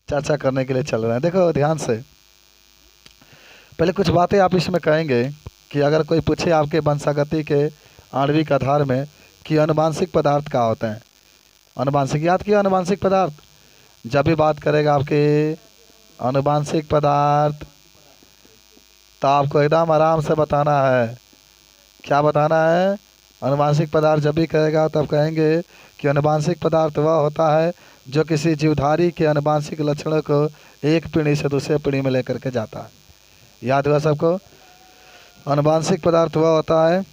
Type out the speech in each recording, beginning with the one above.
चर्चा करने के लिए चल रहे हैं। देखो ध्यान से, पहले कुछ बातें आप इसमें कहेंगे कि अगर कोई पूछे आपके वंशागति के आणविक आधार में कि अनुवांशिक पदार्थ क्या होते हैं। अनुवांशिक याद किया, अनुवांशिक पदार्थ जब भी बात करेगा आपके अनुवांशिक पदार्थ, तो आपको एकदम आराम से बताना है। क्या बताना है? अनुवांशिक पदार्थ जब भी कहेगा तब कहेंगे कि अनुवांशिक पदार्थ वह होता है जो किसी जीवधारी के अनुवांशिक लक्षणों को एक पीढ़ी से दूसरे पीढ़ी में लेकर के जाता है। याद हुआ सबको? अनुवांशिक पदार्थ वह होता है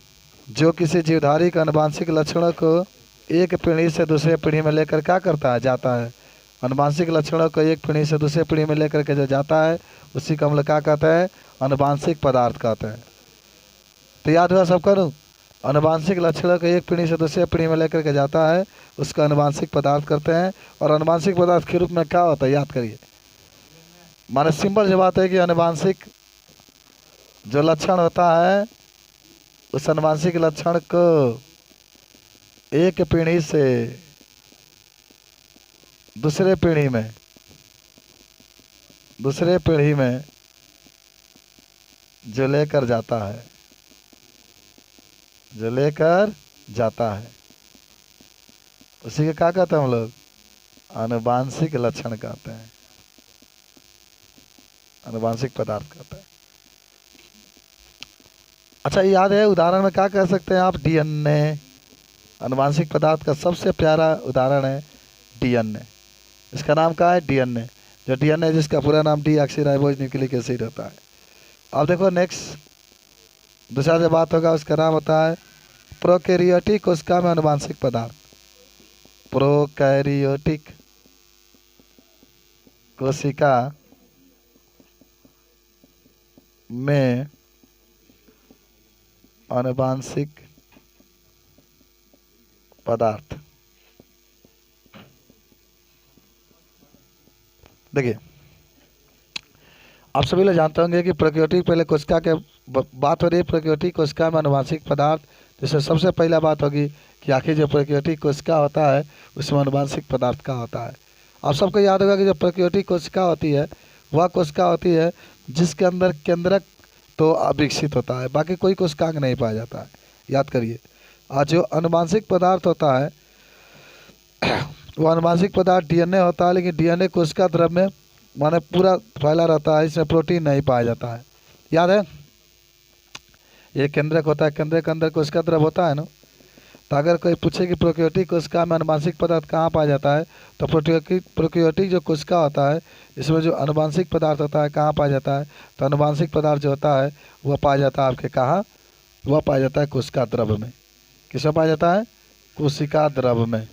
जो किसी जीवधारी के अनुवांशिक लक्षणों को एक पीढ़ी से दूसरे पीढ़ी में लेकर क्या करता है? जाता है। अनुवांशिक लक्षणों को एक पीढ़ी से दूसरे पीढ़ी में लेकर के जो जाता है उसी को हम लोग क्या कहते हैं? अनुवांशिक पदार्थ कहते हैं। तो याद हुआ सब करूँ? अनुवांशिक लक्षणों को एक पीढ़ी से दूसरे पीढ़ी में लेकर के जाता है उसका अनुवांशिक पदार्थ करते हैं। और अनुवांशिक पदार्थ के रूप में क्या होता है? याद करिए। माने सिंपल जो बात है कि अनुवांशिक जो लक्षण होता है उस अनुवांशिक लक्षण को एक पीढ़ी से दूसरे पीढ़ी में जो लेकर जाता है उसी के क्या कहते हैं हम लोग? अनुवांशिक लक्षण कहते हैं, अनुवांशिक पदार्थ कहते हैं। अच्छा, याद है उदाहरण में क्या कह सकते हैं आप? डीएनए। अनुवांशिक पदार्थ का सबसे प्यारा उदाहरण है डीएनए। इसका नाम क्या है? डीएनए। जो डीएनए जिसका पूरा नाम डीऑक्सीराइबोज न्यूक्लिक एसिड होता है। अब देखो नेक्स्ट दूसरा जो बात होगा उसका नाम होता है प्रोकैरियोटिक कोशिका में अनुवांशिक पदार्थ। प्रोकैरियोटिक कोशिका में अनुवांशिक पदार्थ। देखिए आप सभी लोग जानते होंगे कि प्रोकैरियोटिक पहले कोशिका के बात हो रही है। प्रोकैरियोटिक कोशिका में अनुवांशिक पदार्थ, जैसे सबसे पहला बात होगी कि आखिर जो प्रोकैरियोटिक कोशिका होता है उसमें अनुवांशिक पदार्थ का होता है। आप सबको याद होगा कि जो प्रोकैरियोटिक कोशिका होती है वह कोशिका होती है जिसके अंदर केंद्रक तो विकसित होता है, बाकी कोई कोशिकांग नहीं पाया जाता है। याद करिए। और जो अनुवांशिक पदार्थ होता है वो अनुवांशिक पदार्थ डीएनए होता है, लेकिन डीएनए कोशिका द्रव में माने पूरा फैला रहता है, इसमें प्रोटीन नहीं पाया जाता है। याद है? ये केंद्रक होता है, केंद्रक के अंदर कोशिका द्रव होता है ना। तो अगर कोई पूछे कि प्रोकैरियोटिक कोशिका में अनुवांशिक पदार्थ कहाँ पाया जाता है, तो प्रोकैरियोटिक जो कोशिका होता है इसमें जो अनुवांशिक पदार्थ होता है कहाँ पाया जाता है? तो अनुवांशिक पदार्थ जो होता है वह पाया जाता है आपके कहाँ? वह पाया जाता है कोशिका द्रव में। किसमें पाया जाता है? कोशिका द्रव में।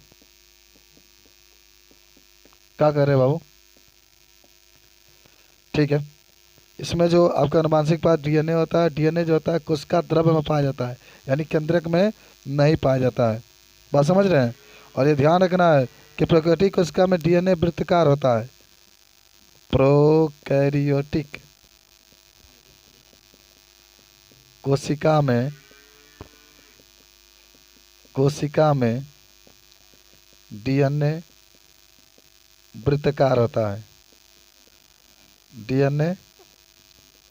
क्या कह रहे हैं बाबू? ठीक है। इसमें जो आपका अनुवांशिक पदार्थ डीएनए होता है, डीएनए जो होता है कोशिका द्रव में पाया जाता है, यानी केंद्रक में नहीं पाया जाता है। बात समझ रहे हैं? और ये ध्यान रखना है कि प्रोकैरियोटिक कोशिका में डीएनए वृत्ताकार होता है। प्रोकैरियोटिक कोशिका में डीएनए वृत्ताकार होता है। डीएनए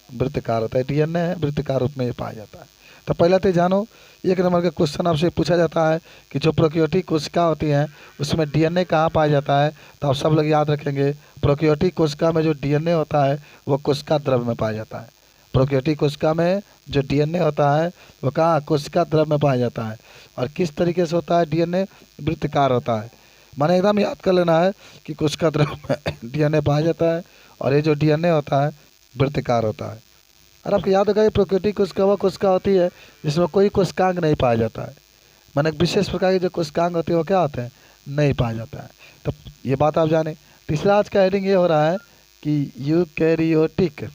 वृत्ताकार होता है, डीएनए वृत्ताकार रूप में ये पाया जाता है। तो पहले तो जानो, एक नंबर का क्वेश्चन आपसे पूछा जाता है कि जो प्रोकैरियोटिक कोशिका होती हैं उसमें डीएनए कहाँ पाया जाता है, तो आप सब लोग याद रखेंगे प्रोकैरियोटिक कोशिका में जो डीएनए होता है वो कोशिका द्रव में पाया जाता है। प्रोकैरियोटिक कोशिका में जो डीएनए होता है वो कहाँ? कोशिका द्रव में पाया जाता है। और किस तरीके से होता है? डीएनए वृत्ताकार होता है। माने एकदम याद कर लेना है कि कोशिका द्रव में डीएनए पाया जाता है और ये जो डीएनए होता है वृत्ताकार होता है। और आपको याद होगा प्रोकैरियोटिक कोशिका वह कोशिका होती है जिसमें कोई कोशिकांग नहीं पाया जाता है। माने विशेष प्रकार की जो कोशिकांग होती है वो क्या होते हैं? नहीं पाया जाता है। तो ये बात आप जाने। तीसरा आज का हेडिंग ये हो रहा है कि यूकैरियोटिक।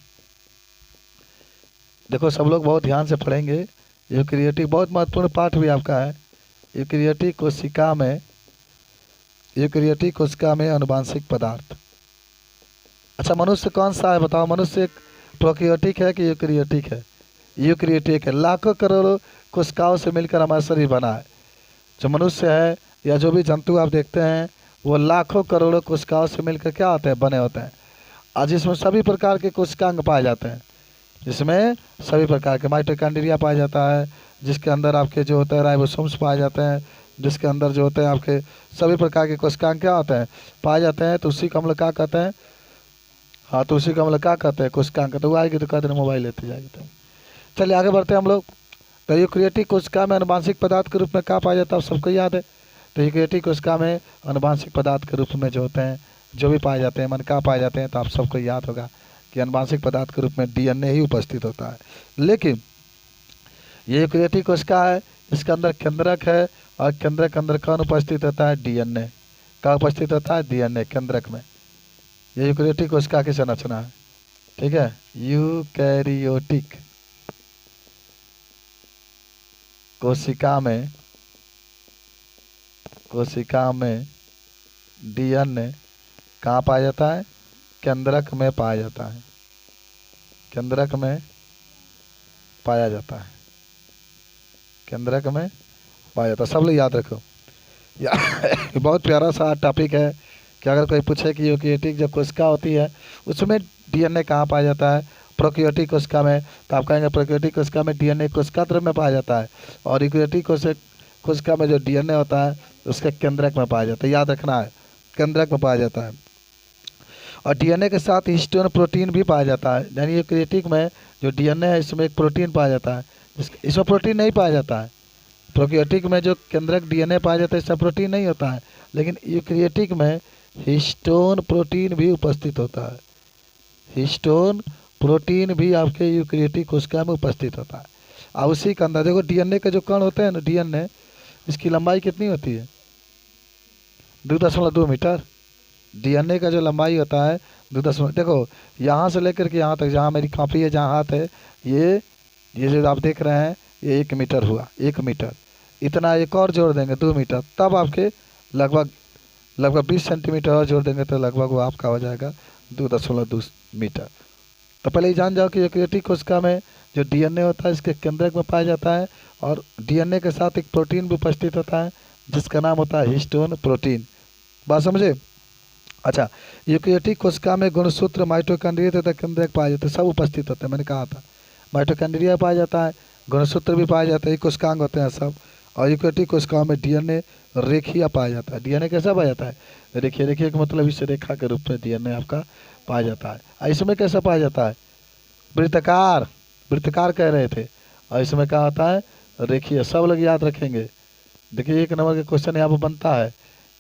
देखो सब लोग बहुत ध्यान से पढ़ेंगे। यूकैरियोटिक बहुत महत्वपूर्ण पाठ भी आपका है। यूकैरियोटिक कोशिका में अनुवांशिक पदार्थ। अच्छा, मनुष्य कौन सा है बताओ? मनुष्य प्रोकैरियोटिक है कि यूकैरियोटिक है? यूकैरियोटिक है। लाखों करोड़ों कोशिकाओं से मिलकर हमारा शरीर बना है। जो मनुष्य है या जो भी जंतु आप देखते हैं वो लाखों करोड़ों कोशिकाओं से मिलकर क्या होते हैं, बने होते हैं। आज जिसमें सभी प्रकार के कोशिकांग पाए जाते हैं, जिसमें सभी प्रकार के माइटोकॉन्ड्रिया पाया जाता है, जिसके अंदर आपके जो होते हैं राइबोसोम्स पाए जाते हैं, जिसके अंदर जो होते हैं आपके सभी प्रकार के कोशिकांग क्या होते हैं, पाए जाते हैं। तो उसी को हम लोग क्या कहते हैं, हाँ तो उसी को हम लोग क्या कहते हैं, कोशिकांग। तो वो आएगी तो कहते हैं मोबाइल लेते जाएगी। तो चलिए आगे बढ़ते हैं हम लोग। तो यूकेरियोटिक कोशिका में आनुवांशिक पदार्थ के रूप में क्या पाया जाता है, सबको याद है। तो यूकेरियोटिक कोशिका में आनुवांशिक पदार्थ के रूप में जो होते हैं, जो भी पाए जाते हैं, मन क्या पाए जाते हैं, तो आप सबको याद होगा कि आनुवांशिक पदार्थ के रूप में डीएनए ही उपस्थित होता है। लेकिन ये यूकेरियोटिक कोशिका है, इसके अंदर केंद्रक है, और केंद्रक के अंदर कौन उपस्थित होता है, डीएनए। क्या उपस्थित होता है, डीएनए केंद्रक में। ये यूकेरियोटिक कोशिका की संरचना है, ठीक है। यूकेरियोटिक कोशिका में डीएनए कहाँ पाया जाता है, केंद्रक में पाया जाता है, केंद्रक में पाया जाता है, केंद्रक में पाया जाता है। सब लोग याद रखो, बहुत प्यारा सा टॉपिक है कि अगर कोई पूछे कि यूकेरियोटिक जो कोशिका होती है उसमें डीएनए कहाँ पाया जाता है, प्रोकैरियोटिक कोशिका में, तो आप कहेंगे प्रोकैरियोटिक कोशिका में डीएनए कोशिका द्रव्य में पाया जाता है, और यूकेरियोटिक कोशिका में जो डीएनए होता है उसके केंद्रक में पाया जाता है। याद रखना है, केंद्रक में पाया जाता है। और डीएनए के साथ हिस्टोन प्रोटीन भी पाया जाता है। यानी यूकेरियोटिक में जो डीएनए है इसमें एक प्रोटीन पाया जाता है, इसमें प्रोटीन नहीं पाया जाता है। प्रोकैरियोटिक में जो केंद्रक डीएनए पाया जाता है इसमें प्रोटीन नहीं होता है, लेकिन यूकेरियोटिक में हिस्टोन प्रोटीन भी उपस्थित होता है। हिस्टोन प्रोटीन भी आपके यूकेरियोटिक कोशिका में उपस्थित होता है। अब उसी के अंदर देखो डीएनए के जो कण होते हैं ना, डीएनए इसकी लंबाई कितनी होती है, 2.2 मीटर। डीएनए का जो लंबाई होता है 2.2, देखो यहाँ से लेकर के यहाँ तक, जहाँ मेरी कॉपी है, जहाँ हाथ है, ये जो आप देख रहे हैं ये 1 मीटर हुआ, 1 मीटर। इतना एक और जोड़ देंगे 2 मीटर, तब आपके लगभग 20 सेंटीमीटर और जोड़ देंगे तो लगभग वो आपका हो जाएगा 2.2 मीटर। तो पहले ही जान जाओ कि यूकेरियोटिक कोशिका में जो डीएनए होता है इसके केंद्रक में पाया जाता है, और डीएनए के साथ एक प्रोटीन भी उपस्थित होता है जिसका नाम होता है हिस्टोन प्रोटीन। बात समझे। अच्छा, यूकेरियोटिक कोशिका में गुणसूत्र, माइटोकॉन्ड्रिया तथा केंद्रक पाए जाते हैं, सब उपस्थित होते हैं। मैंने कहा था माइटोकॉन्ड्रिया पाया जाता है, गुणसूत्र भी पाया जाता है, कोशिकांग होते हैं सब। और यूकेरियोटिक कोशिकाओं में डीएनए रेखीय पाया जाता है। डीएनए कैसा पाया जाता है, रेखीय। रेखीय का मतलब इस रेखा के रूप में डीएनए आपका पाया जाता है। इसमें कैसा पाया जाता है, वृत्ताकार, वृत्ताकार कह रहे थे, और इसमें क्या होता है, रेखीय। सब लोग याद रखेंगे। देखिए 1 नंबर का क्वेश्चन यहाँ पर बनता है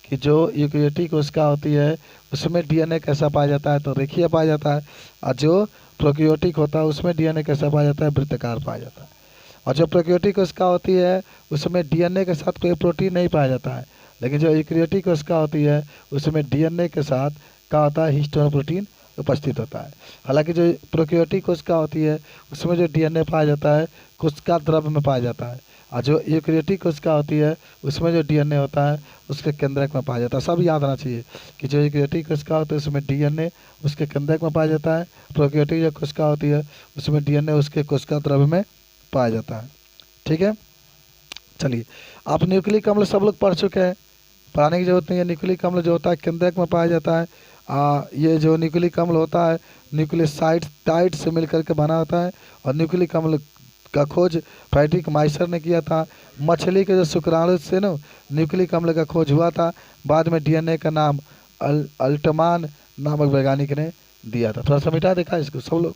कि जो यूकेरियोटिक कोशिका होती है उसमें डीएनए कैसा पाया जाता है, तो रेखीय पाया जाता है। और जो प्रोकैरियोटिक होता है उसमें डीएनए कैसा पाया जाता है, वृत्ताकार पाया जाता है। और जो प्रोकैरियोटिक कोशिका होती है उसमें डीएनए के साथ कोई प्रोटीन नहीं पाया जाता है, लेकिन जो यूकेरियोटिक कोशिका होती है उसमें डीएनए के साथ क्या होता है, हिस्टोन प्रोटीन उपस्थित होता है। हालांकि जो प्रोकैरियोटिक कोशिका होती है उसमें जो डीएनए पाया जाता है कोशिका द्रव्य में पाया जाता है, और जो यूकेरियोटिक कोशिका होती है उसमें जो डीएनए होता है उसके केंद्रक में पाया जाता है। सब याद आना चाहिए कि जो यूकेरियोटिक कोशिका होती है उसमें डीएनए उसके केंद्रक में पाया जाता है, प्रोकैरियोटिक जो कोशिका होती है उसमें डीएनए उसके कोशिका द्रव्य में पाया जाता है। ठीक है, चलिए आप न्यूक्लिक अम्ल सब लोग पढ़ चुके हैं, पढ़ाने की जरूरत नहीं है। न्यूक्लिक अम्ल जो होता है केंद्रक में पाया जाता है। ये जो न्यूक्लिक अम्ल होता है न्यूक्लियोसाइड से मिलकर के बना होता है, और न्यूक्लिक अम्ल का खोज फ्रेडरिक माइसर ने किया था। मछली के जो शुक्राणु से ना न्यूक्लिक अम्ल का खोज हुआ था। बाद में डीएनए का नाम अल्टमान नामक वैज्ञानिक ने दिया था। थोड़ा सा मिटा देखा, इसको सब लोग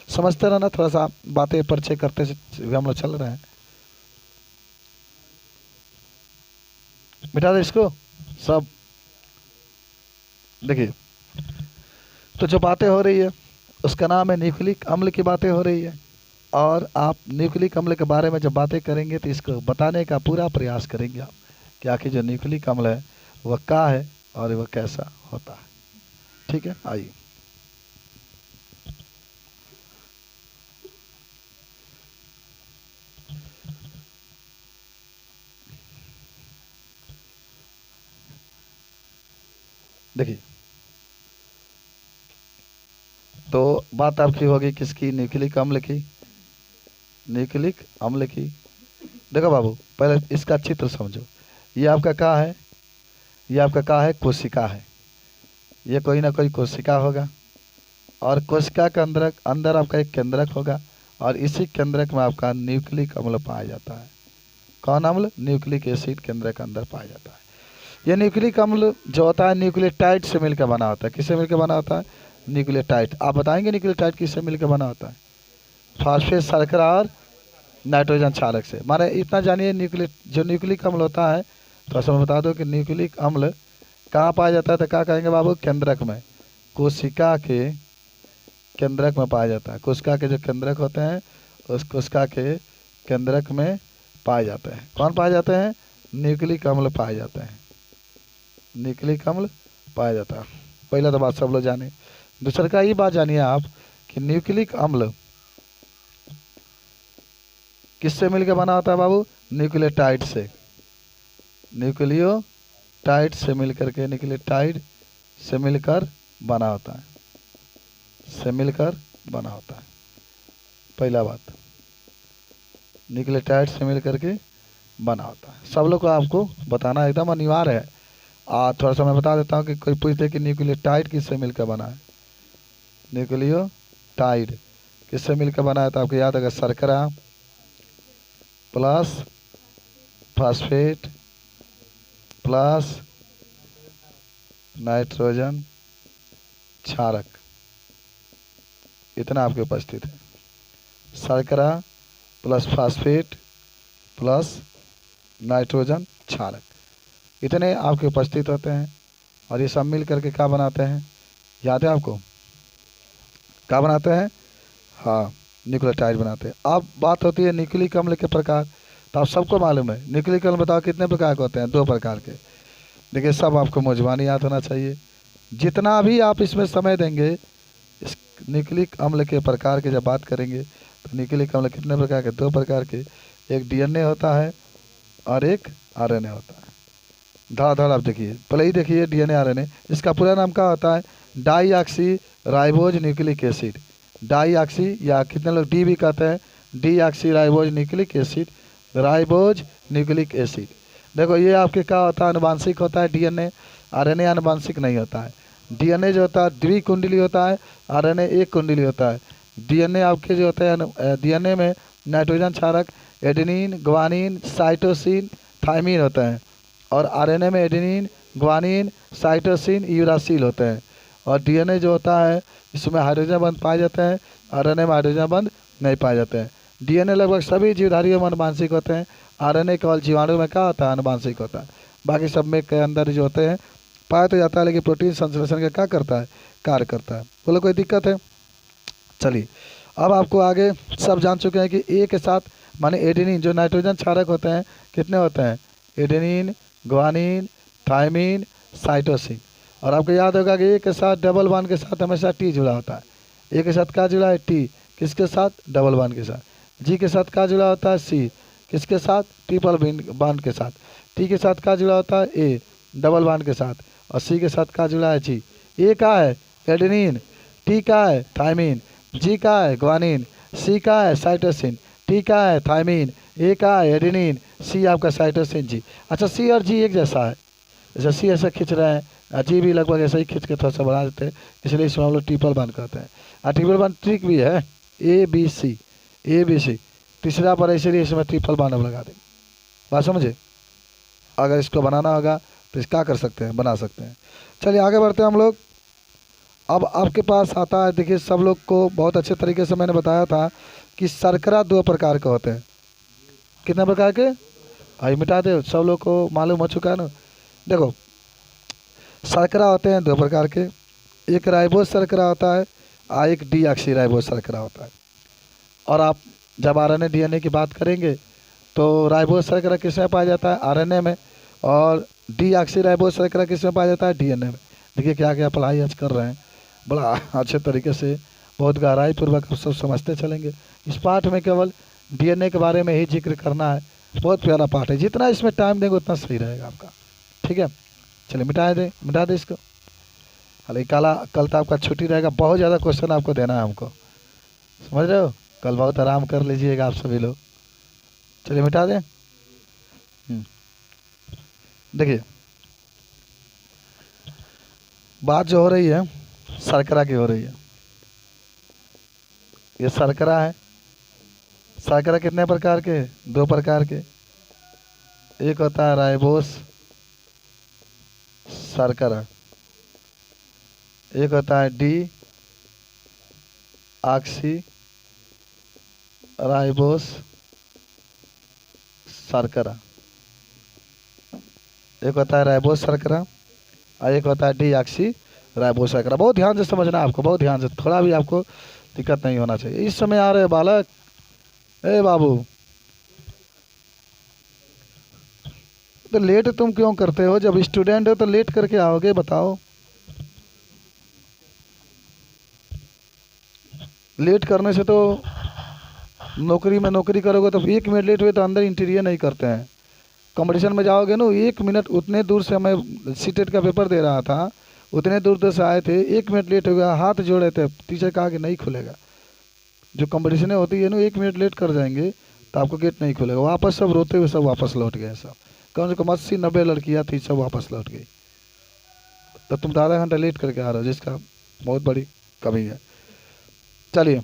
समझते रहना, थोड़ा सा बातें परिचय करते हम लोग चल रहे हैं। मिटा दे इसको सब। देखिए तो जो बातें हो रही है उसका नाम है न्यूक्लिक अम्ल की बातें हो रही है, और आप न्यूक्लिक अम्ल के बारे में जब बातें करेंगे तो इसको बताने का पूरा प्रयास करेंगे आप कि आखिर जो न्यूक्लिक अम्ल है वह क्या है और वह कैसा होता है। ठीक है, आइए। देखिए तो बात आपकी होगी किसकी, न्यूक्लिक अम्ल की, न्यूक्लिक अम्ल की। देखो बाबू पहले इसका चित्र समझो। ये आपका क्या है, ये आपका क्या है, कोशिका है। ये कोई ना कोई कोशिका होगा और कोशिका के अंदर अंदर आपका एक केंद्रक होगा और इसी केंद्रक में आपका न्यूक्लिक अम्ल पाया जाता है। कौन अम्ल? न्यूक्लिक एसिड केंद्रक के अंदर पाया जाता है। ये न्यूक्लिक अम्ल जो होता है न्यूक्लियोटाइड से मिलकर बना होता है। किससे मिलकर बना होता है? न्यूक्लियोटाइड। आप बताएंगे न्यूक्लियोटाइड किससे मिलकर बना होता है? फास्फेट, शर्करा और नाइट्रोजन क्षारक से। माने इतना जानिए, न्यूक्लिक अम्ल होता है तो समय बता दो कि न्यूक्लिक अम्ल कहाँ पाया जाता है, तो क्या कहेंगे बाबू? केंद्रक में, कोशिका के केंद्रक में पाया जाता है। कोशिका के जो केंद्रक होते हैं उस कोशिका के केंद्रक में पाए जाते हैं। कौन पाए जाते हैं? न्यूक्लिक अम्ल पाए जाते हैं। न्यूक्लिक अम्ल पाया जाता है। पहला तो बात सब लोग जाने। दूसरा का ये बात जानिए आप कि न्यूक्लिक अम्ल किससे मिलकर बना होता है बाबू? न्यूक्लियोटाइड से। न्यूक्लियोटाइड से मिलकर के, न्यूक्लियोटाइड से मिलकर बना होता है, से मिलकर बना होता है। पहला बात, न्यूक्लियोटाइड से मिलकर के बना होता है। सब लोग को आपको बताना एकदम अनिवार्य है। थोड़ा सा मैं बता देता हूँ कि कोई पूछते कि न्यूक्लियोटाइड किससे मिलकर बना है। न्यूक्लियोटाइड किससे मिलकर बना है तो आपको याद होगा, शर्करा प्लस फास्फेट प्लस नाइट्रोजन क्षारक, इतना आपके उपस्थित है। शर्करा प्लस फास्फेट प्लस नाइट्रोजन क्षारक, इतने आपके उपस्थित होते हैं और ये सब मिल करके क्या बनाते हैं? याद है आपको? क्या बनाते हैं? हाँ, न्यूक्लियोटाइड बनाते हैं। अब बात होती है न्यूक्लिक अम्ल के प्रकार। तो आप सबको मालूम है न्यूक्लिक अम्ल बताओ कितने प्रकार के होते हैं? 2 प्रकार के। देखिए, सब आपको मौजबानी याद होना चाहिए। जितना भी आप इसमें समय देंगे, इस न्यूक्लिक अम्ल के प्रकार के जब बात करेंगे तो न्यूक्लिक अम्ल कितने प्रकार के? 2 प्रकार के। एक डीएनए होता है और एक आरएनए होता है। धड़ आप देखिए, पहले ही देखिए डीएनए आरएनए, इसका पूरा नाम क्या होता है? Deoxy ribose nucleic acid. Deoxy, या कितने लोग डी भी कहते हैं, deoxy ribose nucleic acid, ribose nucleic acid. देखो, ये आपके क्या होता है? आनुवांशिक होता है डीएनए। आरएनए आनुवांशिक नहीं होता है। डीएनए जो होता है द्विकुंडली होता है, आरएनए एक कुंडली होता है। डीएनए आपके जो होते हैं, डीएनए में नाइट्रोजन क्षारक एडेनिन, ग्वानिन, साइटोसिन, थाइमिन होते हैं और आरएनए में एडेनिन, ग्वानिन, साइटोसिन, यूरासिल होते हैं। और डीएनए जो होता है इसमें हाइड्रोजन बंध पाए जाते हैं, आरएनए में हाइड्रोजन बंध नहीं पाए जाते हैं। डीएनए लगभग सभी जीवधारियों में आनुवांशिक होते हैं। आरएनए केवल जीवाणु में क्या होता है? आनुवांशिक होता है। बाकी सब में के अंदर जो होते हैं पाया तो जाता है, लेकिन प्रोटीन संश्लेषण का क्या करता है? कार्य करता है। बोलो, कोई दिक्कत है? चलिए, अब आपको आगे सब जान चुके हैं कि ए के साथ, माने एडेनिन जो नाइट्रोजन क्षारक होते हैं कितने होते हैं? Adenine, guanine, thymine, cytosine. और आपको याद होगा कि ए के साथ डबल बॉन्ड के साथ हमेशा टी जुड़ा होता है। ए के साथ क्या जुड़ा है? टी। किसके साथ? डबल बॉन्ड के साथ। जी के साथ क्या जुड़ा होता है? सी। किसके साथ? ट्रिपल बॉन्ड के साथ। टी के साथ क्या जुड़ा होता है? ए, डबल बॉन्ड के साथ। और सी के साथ क्या जुड़ा है? जी। ए का है? एडेनिन। टी का है? थाइमिन। जी का है? ग्वानिन। सी का है? साइटोसिन। टी का है? थाइमिन। ए का है? एडेनिन। सी आपका साइटोसिन। जी। अच्छा, सी और जी एक जैसा है। जैसे सी ऐसा खींच रहे हैं, जी भी लगभग ऐसा ही खींच के थोड़ा सा बढ़ा देते हैं, इसलिए इसमें हम लोग ट्रिपल बॉन्ड कहते हैं। और ट्रिपल बॉन्ड ट्रिक भी है, A B C, A B C, तीसरा पर, इसलिए इसमें ट्रिपल बॉन्ड हम लगा देंगे। बात समझे? अगर इसको बनाना होगा तो क्या कर सकते हैं? बना सकते हैं। चलिए आगे बढ़ते हैं हम लोग। अब आपके पास आता है, देखिए सब लोग को बहुत अच्छे तरीके से मैंने बताया था कि शर्करा 2 प्रकार के होते हैं। कितने प्रकार के? आई मिटा दे, सब लोग को मालूम हो चुका है ना। देखो, शर्करा होते हैं 2 प्रकार के। एक राइबोज शर्करा होता है और एक डीऑक्सी राइबोज शर्करा होता है। और आप जब आरएनए डीएनए की बात करेंगे तो राइबोज शर्करा किस में पाया जाता है? आरएनए में। और डीऑक्सी राइबोज शर्करा किस में पाया जाता है? डीएनए में। देखिए क्या क्या पढ़ाई आज कर रहे हैं, बड़ा अच्छे तरीके से, बहुत गहराई पूर्वक सब समझते चलेंगे। इस पाठ में केवल डीएनए के बारे में ही जिक्र करना है। बहुत प्यारा पाठ है, जितना इसमें टाइम देंगे उतना सही रहेगा आपका। ठीक है, चलिए मिटा दे इसको। हालांकि कल तो आपका छुट्टी रहेगा, बहुत ज़्यादा क्वेश्चन आपको देना है हमको, समझ रहे हो? कल बहुत आराम कर लीजिएगा आप सभी लोग। चलिए मिटा दें। देखिए, बात जो हो रही है शर्करा की हो रही है। ये शर्करा है। शर्करा कितने प्रकार के? दो प्रकार के। एक होता है राइबोस शर्करा, एक होता है डी ऑक्सी राइबोस शर्करा। एक होता है राइबोस शर्करा और एक होता है डी ऑक्सी राइबोस शर्करा। बहुत ध्यान से समझना है आपको, बहुत ध्यान से, थोड़ा भी आपको दिक्कत नहीं होना चाहिए। इस समय आ रहे बालक, ए बाबू, तो लेट तुम क्यों करते हो? जब स्टूडेंट हो तो लेट करके आओगे, बताओ। लेट करने से तो नौकरी में नौकरी करोगे तो 1 मिनट लेट हुए तो अंदर इंटरव्यू नहीं करते हैं। कंपटीशन में जाओगे ना, 1 मिनट, उतने दूर से मैं सीटेट का पेपर दे रहा था, उतने दूर से आए थे, 1 मिनट लेट हो गया, हाथ जोड़े थे, टीचर कहा कि नहीं खुलेगा। जो कंपटीशन होती है ना, 1 मिनट लेट कर जाएंगे तो आपको गेट नहीं खुलेगा। वापस सब रोते हुए सब वापस लौट गए। सब कम से कम 80-90 लड़कियाँ थी, सब वापस लौट गई। तो तुम तो आधा घंटा लेट करके आ रहे हो, जिसका बहुत बड़ी कमी है। चलिए,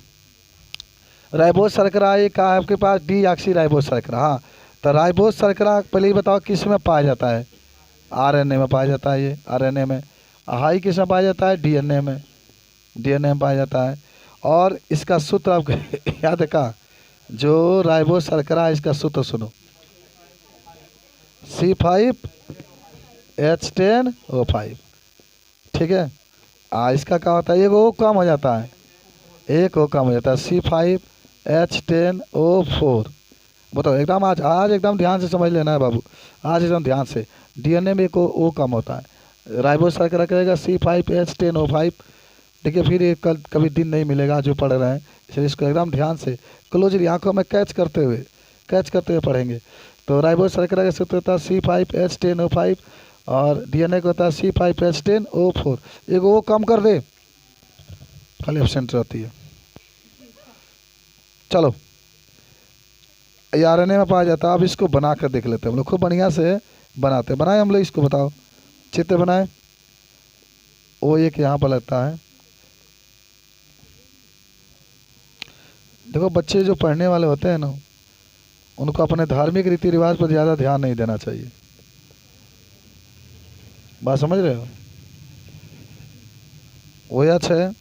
राइबोस शर्करा ये कहा है आपके पास, डी ऑक्सी राइबोस शर्करा। हाँ, तो राइबोस शर्करा पहले ही बताओ किस में पाया जाता है? आरएनए में पाया जाता है। ये आरएनए में। हाई किस में पाया जाता है? डीएनए में। डीएनए में पाया जाता है। और इसका सूत्र आपको याद है का? जो राइबोस शर्करा है, इसका सूत्र सुनो, C5H10O5। ठीक है। इसका क्या होता है? एक ओ कम हो जाता है, एक ओ कम हो जाता है, C5H10O4। बताओ, एकदम आज एकदम ध्यान से समझ लेना है बाबू, आज एकदम ध्यान से। डीएनए में एक ओ कम होता है, राइबोस शर्करा करेगा C5H10O5। देखिए, फिर ये कल कभी दिन नहीं मिलेगा जो पढ़ रहे हैं, इसलिए इसको एकदम ध्यान से क्लोजली आंखों में कैच करते हुए पढ़ेंगे। तो राइबोस शर्करा का सूत्र होता है C5H10O5 और डीएनए का होता है C5H10O4। एक वो कम कर दे, खाली एब्सेंट रहती है। चलो, आरएनए में पाया जाता है। अब इसको बना कर देख लेते हैं हम लोग, खूब बढ़िया से बनाते बनाए हम लोग इसको। बताओ, चित्र बनाए। ओ एक यहाँ पर लगता है। देखो, बच्चे जो पढ़ने वाले होते हैं ना, उनको अपने धार्मिक रीति रिवाज पर ज़्यादा ध्यान नहीं देना चाहिए। बात समझ रहे हो? ओ एच है,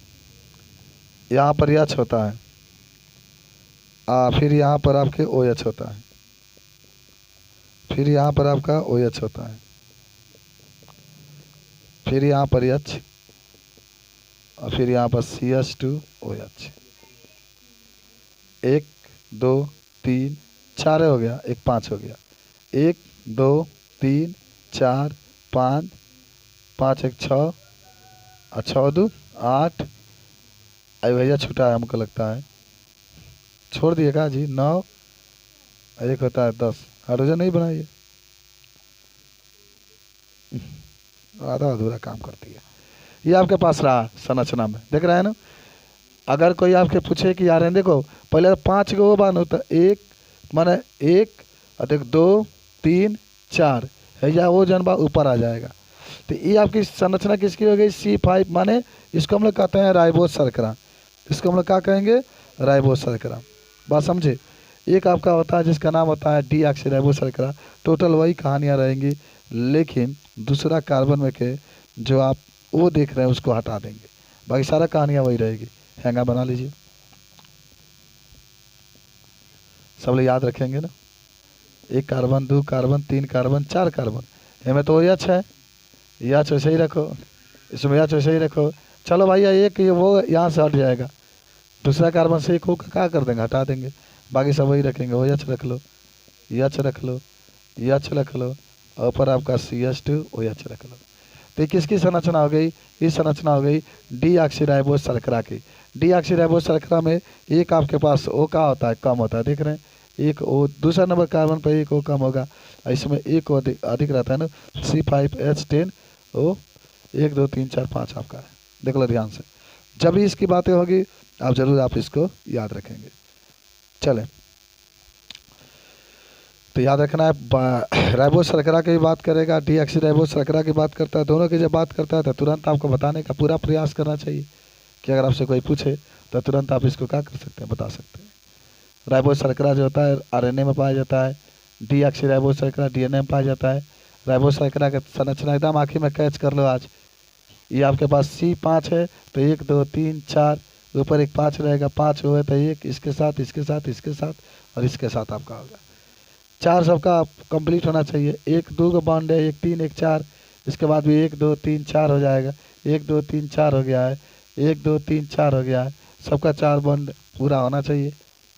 यहाँ पर एच होता है, फिर यहाँ पर आपके ओ एच होता है, फिर यहाँ पर आपका ओ एच होता है, फिर यहाँ पर एच, और फिर यहाँ पर CH2OH। 1 2 3 4 हो गया, एक 5 हो गया। 1 2 3 4 5, 5 1 6 और 6 2 8। अरे भैया छूटा है हमको लगता है, छोड़ दिएगा जी। 9, एक होता है 10। हाइड्रोजन नहीं बनाइए, आधा अधूरा काम करती है। ये आपके पास रहा संरचना में, देख रहे हैं ना। अगर कोई आपके पूछे कि यार देखो, पहले 5 गो बान होता, 1 माने 1 और देख 2 3 4 है, या वो जनबा ऊपर आ जाएगा। तो ये आपकी संरचना किसकी हो गई? C5, माने इसको हम लोग कहते हैं राइबोस शर्करा। इसको हम लोग क्या कहेंगे? राइबोस शर्करा। बात समझे? एक आपका होता है जिसका नाम होता है डी ऑक्सी राइबोस शर्करा। टोटल वही कहानियाँ रहेंगी, लेकिन दूसरा कार्बन में के जो आप वो देख रहे हैं उसको हटा देंगे, बाकी सारा कहानियाँ वही रहेगी। हैंगा बना लीजिए, सब लोग याद रखेंगे ना। 1 कार्बन, 2 कार्बन, 3 कार्बन, 4 कार्बन। इनमें तो एच है, एच वैसे ही रखो, इसमें एच वैसे ही रखो। चलो भैया, एक ये वो यहाँ से हट जाएगा, दूसरा कार्बन से एक होकर क्या कर देंगे? हटा देंगे, बाकी सब वही रखेंगे। ओ एच रख लो, एच रख लो, एच रख लो, और ऊपर आपका CH2OH रख लो। तो किसकी संरचना हो गई? इस संरचना हो गई डी ऑक्सी राइबोस शर्करा की। डी ऑक्सी राइबोस शर्करा में एक आपके पास ओ का होता है, कम होता है, देख रहे हैं। एक ओ, दूसरा नंबर कार्बन पर एक ओ कम होगा, इसमें एक ओ अधिक रहता है ना, C5H10O। 1 2 3 4 5 आपका है, देख लो ध्यान से। जब भी इसकी बातें होगी आप जरूर इसको याद रखेंगे। चलें, तो याद रखना है, राइबोज शर्करा की भी बात करेगा, डीऑक्सी राइबोज शर्करा की बात करता है, दोनों की जब बात करता है तो तुरंत आपको बताने का पूरा प्रयास करना चाहिए कि अगर आपसे कोई पूछे तो तुरंत आप इसको क्या कर सकते हैं, बता सकते हैं। राइबोज शर्करा जो होता है आरएनए में पाया जाता है, डीऑक्सी राइबोज शर्करा डीएनए में पाया जाता है। राइबोज शर्करा का संरचना एकदम आखिर में कैच कर लो आज। ये आपके पास C5 है तो 1 2 3 4 ऊपर एक 5 रहेगा, 5 हुए तो एक इसके साथ इसके साथ इसके साथ और इसके साथ आपका होगा 4 सबका कंप्लीट होना चाहिए। 1 2 का बॉन्ड है, 1 3 1 4, इसके बाद भी 1 2 3 4 हो जाएगा, 1 2 3 4 हो गया है, 1 2 3 4 हो गया है, सबका 4 बॉन्ड पूरा होना चाहिए।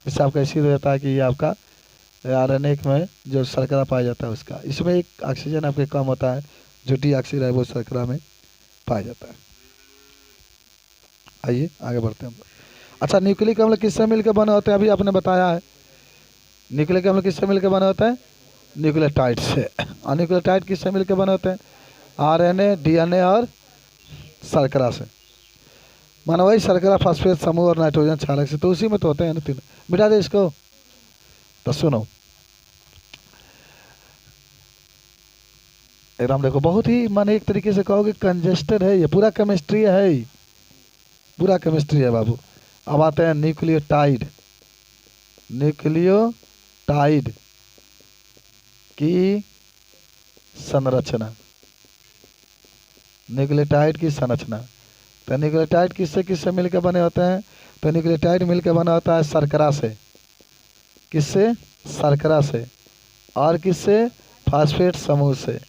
इससे आपका इसी रहता है कि ये आपका आरएनए में जो शर्करा पाया जाता है उसका, इसमें एक ऑक्सीजन आपके कम होता है जो डीऑक्सी राइबोज शर्करा में पाया जाता है। आइए आगे बढ़ते हैं। अच्छा, न्यूक्लिक अम्ल किससे मिलकर बने होते हैं? अभी आपने बताया है न्यूक्लिक अम्ल किससे मिलकर बने होते हैं? न्यूक्लियोटाइड से। और न्यूक्लियोटाइड किससे मिलकर बने होते हैं? आरएनए, डीएनए और शर्करा से। मानो वही शर्करा, फास्फेट समूह और नाइट्रोजन क्षारक से, तो उसी में तो होते हैं ना तीनों। मिटा दे इसको। तो सुनो एकदम, देखो बहुत ही माने एक तरीके से कहोगे कंजेस्टेड है, ये पूरा केमिस्ट्री है, पूरा केमिस्ट्री है बाबू। अब आते हैं न्यूक्लियोटाइड। न्यूक्लियोटाइड की संरचना, न्यूक्लियोटाइड की संरचना। तो न्यूक्लियोटाइड किससे किससे मिलकर बने होते हैं? तो न्यूक्लियोटाइड मिलकर बना होता है शर्करा से। किससे? शर्करा से। और किससे? फास्फेट समूह से।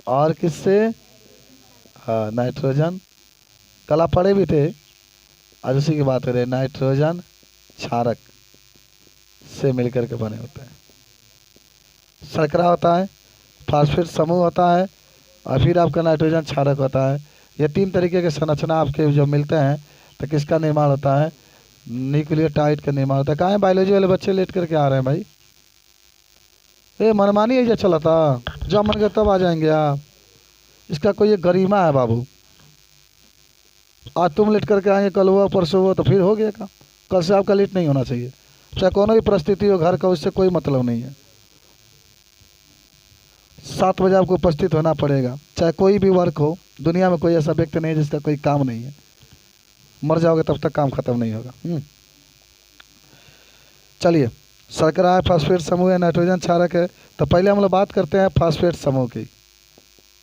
और किससे? हाँ, नाइट्रोजन। कल आप पढ़े भी थे, आज उसी की बात करें। नाइट्रोजन क्षारक से मिलकर के बने होते हैं। शर्करा होता है, फास्फेट समूह होता है और फिर आपका नाइट्रोजन क्षारक होता है। ये 3 तरीके के संरचना आपके जो मिलते हैं तो किसका निर्माण होता है? न्यूक्लियोटाइड का निर्माण होता है। कहाँ है बायोलॉजी वाले बच्चे लेट करके आ रहे हैं भाई? ये मनमानी ऐसा चला था, जब मन कर तब आ जाएंगे आप। इसका कोई एक गरिमा है बाबू। आज तुम लेट करके आएंगे, कल हुआ परसों हुआ तो फिर हो गया काम। कल से आपका लेट नहीं होना चाहिए, चाहे कोनो भी परिस्थिति हो घर का, उससे कोई मतलब नहीं है। 7 बजे आपको उपस्थित होना पड़ेगा, चाहे कोई भी वर्क हो। दुनिया में कोई ऐसा व्यक्ति नहीं है जिसका कोई काम नहीं है। मर जाओगे तब तक काम खत्म नहीं होगा। चलिए, शर्करा है, फास्फेट समूह है, नाइट्रोजन क्षारक है। तो पहले हम लोग बात करते हैं फास्फेट समूह की।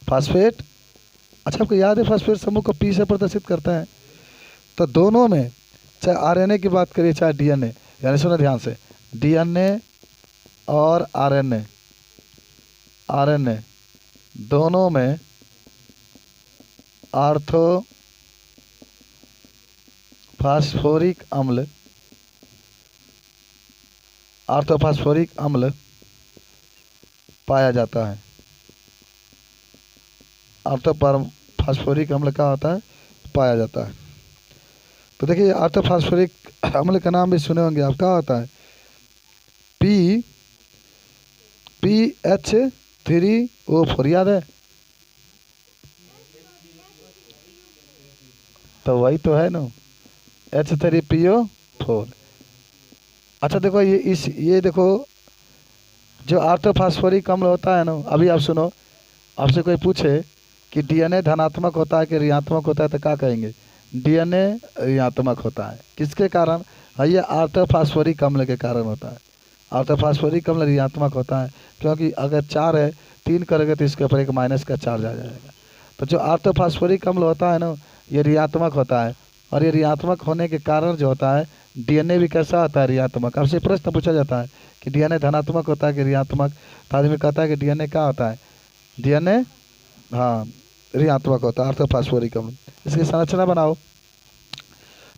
फास्फेट, अच्छा आपको याद है फास्फेट समूह को P से प्रदर्शित करता है। तो दोनों में चाहे आरएनए की बात करिए चाहे डीएनए, यानी सुनो ध्यान से, डीएनए और आरएनए, आरएनए दोनों में ऑर्थोफॉस्फोरिक अम्ल, ऑर्थोफॉस्फोरिक अम्ल पाया जाता है। ऑर्थोफॉस्फोरिक अम्ल का होता है, पाया जाता है। तो देखिए ऑर्थोफॉस्फोरिक अम्ल का नाम भी सुने होंगे आप, क्या होता है? PH3O4, याद है? तो वही तो है ना, H3PO4। अच्छा देखो ये देखो, जो ऑर्थोफॉस्फोरिक अम्ल होता है ना, अभी आप सुनो, आपसे कोई पूछे कि डीएनए धनात्मक होता है कि ऋणात्मक होता है तो क्या कहेंगे? डीएनए ऋणात्मक होता है। किसके कारण? हाँ, ये ऑर्थोफॉस्फोरिक अम्ल के कारण होता है। ऑर्थोफॉस्फोरिक अम्ल ऋणात्मक होता है क्योंकि अगर 4 है, 3 करोगे तो इसके ऊपर एक माइनस का चार्ज आ जाएगा। तो जो ऑर्थोफॉस्फोरिक अम्ल होता है ना, ये ऋणात्मक होता है। और ये ऋणात्मक होने के कारण जो होता है, डीएनए भी कैसा होता है? ऋणात्मक। आपसे प्रश्न पूछा जाता है कि डीएनए धनात्मक होता है कि ऋणात्मक, तो आदमी कहता है कि डीएनए क्या होता है? डीएनए हाँ ऋणात्मक होता है, ऑर्थोफॉस्फोरिक अम्ल। इसकी संरचना बनाओ,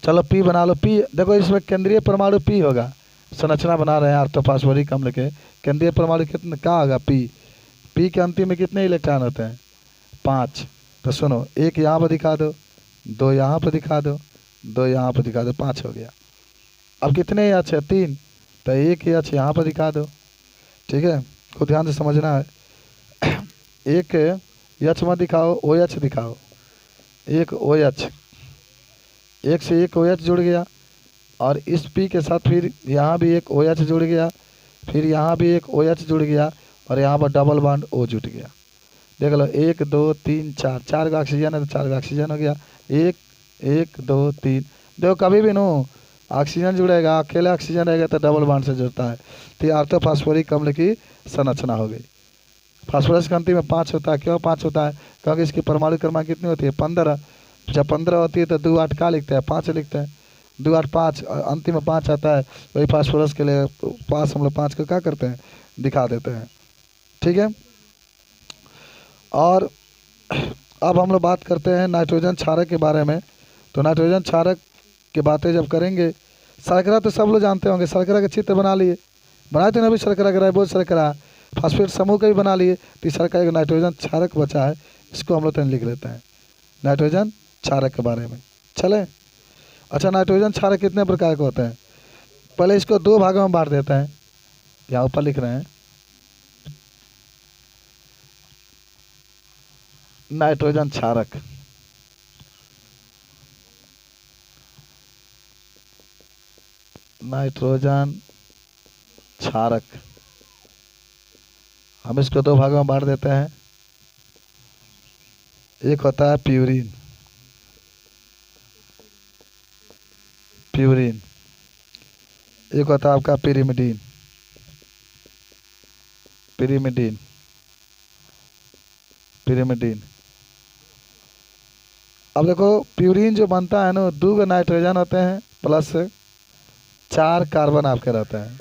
चलो P बना लो। P देखो, इसमें केंद्रीय परमाणु P होगा। संरचना बना रहे हैं ऑर्थोफॉस्फोरिक अम्ल के, केंद्रीय परमाणु कितने क्या होगा? P के अंतिम में कितने इलेक्ट्रॉन होते हैं? 5। तो सुनो, 1 यहाँ पर दिखा दो, 2 यहाँ पर दिखा दो, 2 यहाँ पर दिखा दो, 5 हो गया। अब कितने H है? 3। तो 1 H यहाँ पर दिखा दो, ठीक है? को ध्यान से समझना है। एक H मत दिखाओ, OH दिखाओ। एक OH, 1 से 1 OH जुड़ गया और इस P के साथ फिर यहाँ भी एक OH जुड़ गया, फिर यहाँ भी एक OH जुड़ गया और यहाँ पर डबल बॉन्ड O जुट गया। देख लो 1 2 3 4, 4 का ऑक्सीजन है तो 4 का ऑक्सीजन हो गया। 1 1 2 3। देखो कभी भी नो ऑक्सीजन जुड़ेगा, अकेले ऑक्सीजन रहेगा तो डबल बॉन्ड से जुड़ता है। तो ये ऑर्थोफॉस्फोरिक अम्ल की संरचना हो गई। फास्फोरस की अंतिम में 5 होता है। क्यों 5 होता है? क्योंकि इसकी परमाणु क्रमांक कितनी होती है? 15। जब 15 होती है तो 2 8 का लिखते हैं? 5 लिखते हैं। 2 8 5, अंतिम में 5 आता है। वही फास्फोरस के लिए पास हम लोग 5 को क्या करते हैं? दिखा देते हैं। ठीक है। और अब हम लोग बात करते हैं नाइट्रोजन क्षारक के बारे में। तो नाइट्रोजन क्षारक की बातें जब करेंगे, शर्करा तो सब लोग जानते होंगे, शर्करा का चित्र बना लिए, बनाए थे ना अभी शर्करा का राइबोज शर्करा, फास्फेट समूह का भी बना लिए। तीसरा का एक नाइट्रोजन क्षारक बचा है, इसको हम लोग लिख लेते हैं नाइट्रोजन क्षारक के बारे में। चले। अच्छा, नाइट्रोजन क्षारक कितने प्रकार के होते हैं? पहले इसको 2 भागों में बांट देते हैं। यहाँ ऊपर लिख रहे हैं नाइट्रोजन क्षारक। नाइट्रोजन क्षारक हम इसको 2 भागों में बांट देते हैं। एक होता है प्यूरिन, प्यूरिन। एक होता है आपका पिरिमिडीन, पिरिमिडीन, पिरिमिडीन। अब देखो प्यूरिन जो बनता है ना, 2 नाइट्रोजन होते हैं प्लस 4 कार्बन आपके रहते हैं।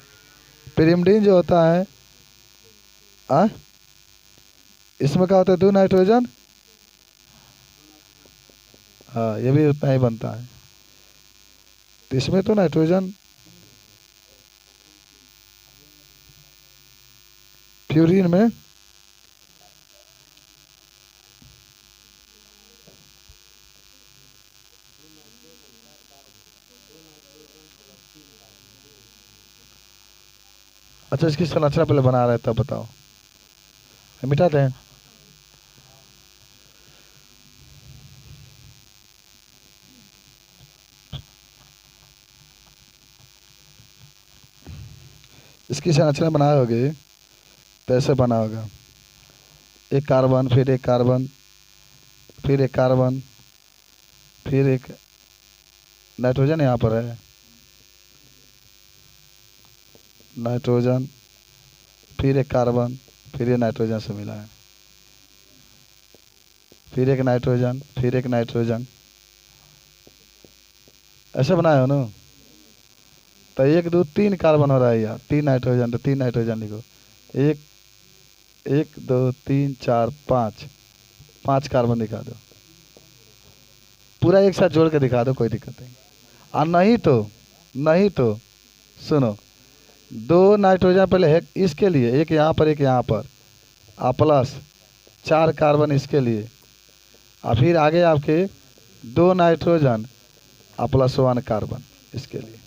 पिरिमिडीन जो होता है इसमें क्या होता है? 2 नाइट्रोजन। हाँ, ये भी उतना ही बनता है। तो इसमें तो नाइट्रोजन प्यूरिन में अच्छा, इसकी संरचना पहले बना रहे तब बताओ, मिटाते हैं। इसकी संरचना बनाए होगे तो ऐसे बना होगा, एक कार्बन, फिर एक कार्बन, फिर एक कार्बन, फिर एक नाइट्रोजन यहाँ पर है, नाइट्रोजन, फिर एक कार्बन, फिर ये नाइट्रोजन से मिला है, फिर एक नाइट्रोजन, फिर एक नाइट्रोजन। ऐसे बनाए हो ना? तो 1 2 3 कार्बन हो रहा है यार, 3 नाइट्रोजन, तो 3 नाइट्रोजन लिखो। 1 1 2 3 4 5, 5 कार्बन दिखा दो। पूरा एक साथ जोड़ के दिखा दो, कोई दिक्कत नहीं। और नहीं तो सुनो, 2 नाइट्रोजन पहले है इसके लिए, एक यहाँ पर, एक यहाँ पर, प्लस 4 कार्बन इसके लिए, और फिर आगे आपके 2 नाइट्रोजन प्लस 1 कार्बन इसके लिए।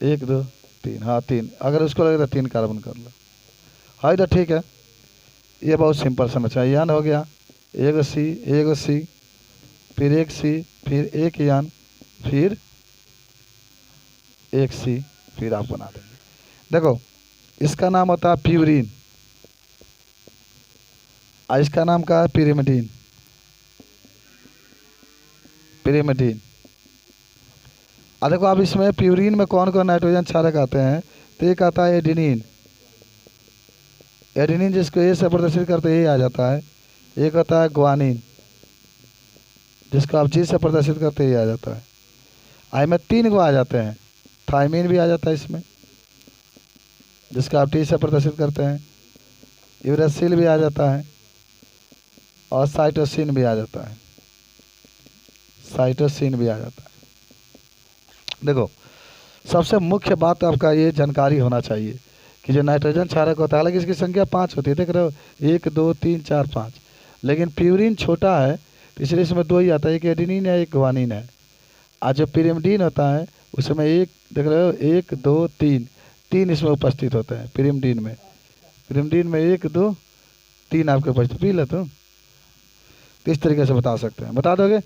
1 2 3, हाँ 3। अगर उसको लगे तो 3 कार्बन कर लो। हाँ तो ठीक है, ये बहुत सिंपल समझ है। यान हो गया, एक सी, फिर एक सी, फिर एक यान, फिर एक सी, फिर आप बना देंगे। देखो इसका नाम होता है प्यूरिन, और इसका नाम क्या है? Pyrimidine, pyrimidine. और देखो अब इसमें प्यूरिन में कौन कौन नाइट्रोजन क्षारक आते हैं? तो एक आता है एडिनिन, एडिनिन जिसको ए से प्रदर्शित करते ही आ जाता है। एक होता है ग्वानिन, जिसको आप जी से प्रदर्शित करते ही आ जाता है। आई में 3 को आ जाते हैं। थाइमिन भी आ जाता है इसमें, जिसको आप टी से प्रदर्शित करते हैं। यूरेसिल भी आ जाता है, और साइटोसिन भी आ जाता है, साइटोसिन भी आ जाता है। देखो सबसे मुख्य बात आपका ये जानकारी होना चाहिए कि जो नाइट्रोजन क्षारक होता है, हालांकि इसकी संख्या 5 होती है, देख रहे हो 1 2 3 4 5, लेकिन प्यूरिन छोटा है तो इसलिए इसमें 2 ही आता है, एक एडिनिन है, एक ग्वानिन है। और जो पिरिमिडीन होता है उसमें एक, देख रहे हो 1 2 3 इसमें उपस्थित होते हैं पिरिमिडीन में। पिरिमिडीन में 1 2 3 आपके उपस्थित, पी लो तो इस तरीके से बता सकते हैं। बता दोगे?